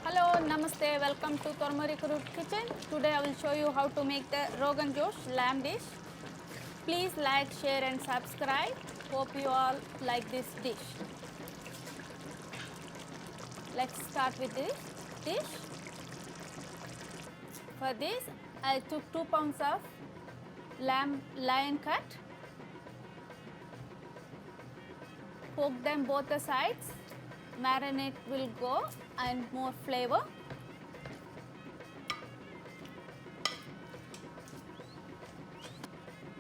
Hello, Namaste, welcome to Turmeric Root Kitchen. Today I will show you how to make the Rogan Josh lamb dish. Please like, share and subscribe. Hope you all like this dish. Let's start with this dish. For this, I took 2 pounds of lamb loin cut. Poke them both the sides. Marinade will go and more flavor.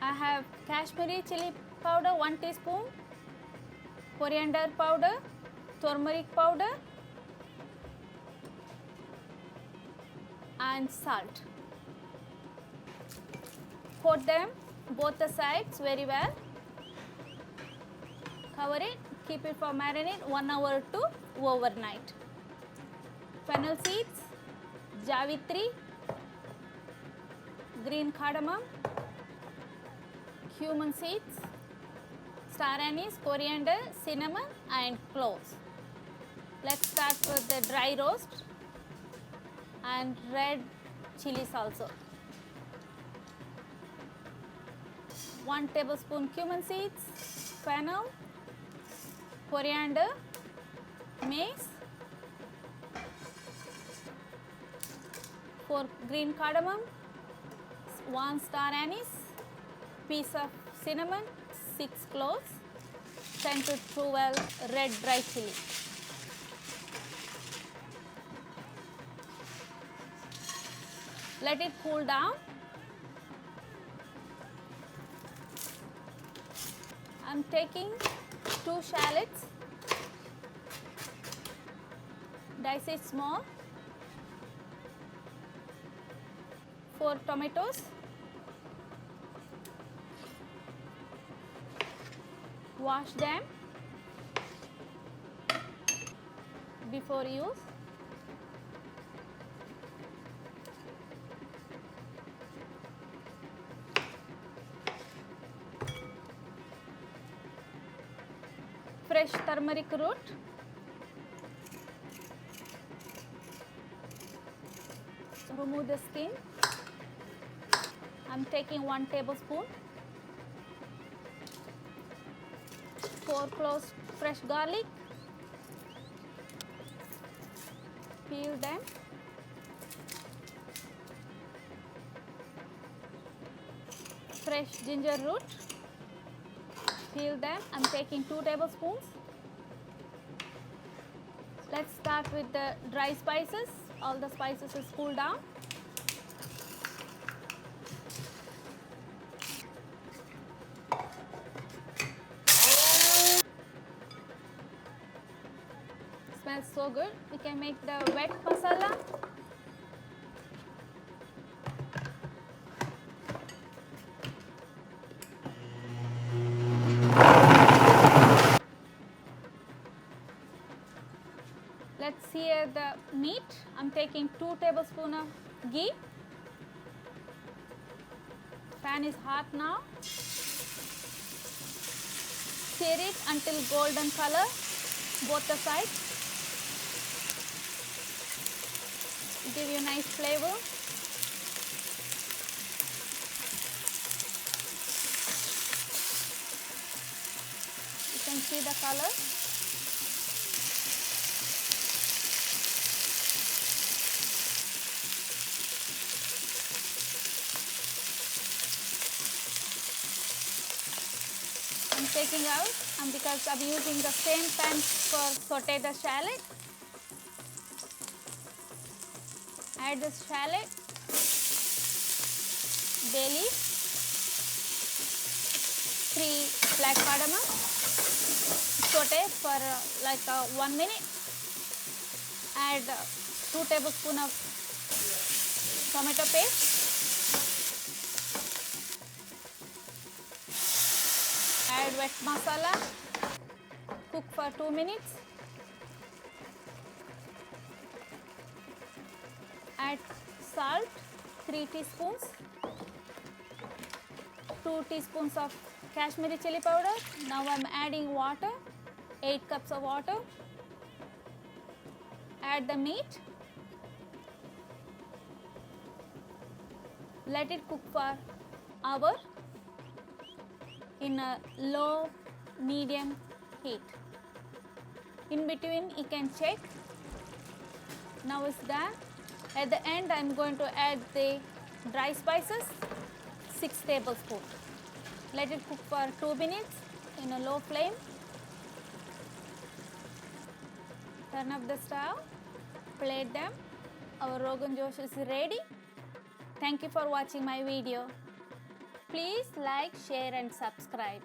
I have Kashmiri chili powder 1 teaspoon, coriander powder, turmeric powder and salt. Coat them both the sides very well. Cover it, keep it for marinade 1 hour to overnight. Fennel seeds, Javitri, Green Cardamom, Cumin seeds, Star Anise, Coriander, Cinnamon and Cloves. Let's start with the dry roast and red chilies also. 1 tablespoon cumin seeds, fennel, coriander, mace, 4 green cardamom, 1 star anise, piece of cinnamon, 6 cloves, 10 to 12 red dry chili. Let it cool down. I am taking 2 shallots, dice it small, 4 tomatoes, wash them before use. Fresh turmeric root, remove the skin. I am taking 1 tablespoon, 4 cloves fresh garlic, peel them. Fresh ginger root, peel them. I am taking 2 tablespoons. Let's start with the dry spices. All the spices is cooled down. Smells so good. We can make the wet masala. Let's sear the meat. I'm taking 2 tablespoons of ghee. Pan is hot now. Sear it until golden color, both the sides. Give you nice flavor. You can see the color. I'm taking out because I'm using the same pan for saute the shallot. Add the shallot, bay leaf, 3 black cardamom, saute for like 1 minute. Add 2 tablespoons of tomato paste. Add wet masala, cook for 2 minutes. Add salt, 3 teaspoons, 2 teaspoons of Kashmiri chili powder. Now I am adding water, 8 cups of water. Add the meat, Let it cook for hour in a low medium heat. In between you can check. Now it's done. At the end I am going to add the dry spices, 6 tablespoons. Let it cook for 2 minutes in a low flame. Turn up the stove, plate them. Our Rogan Josh is ready. Thank you for watching my video. Please like, share and subscribe.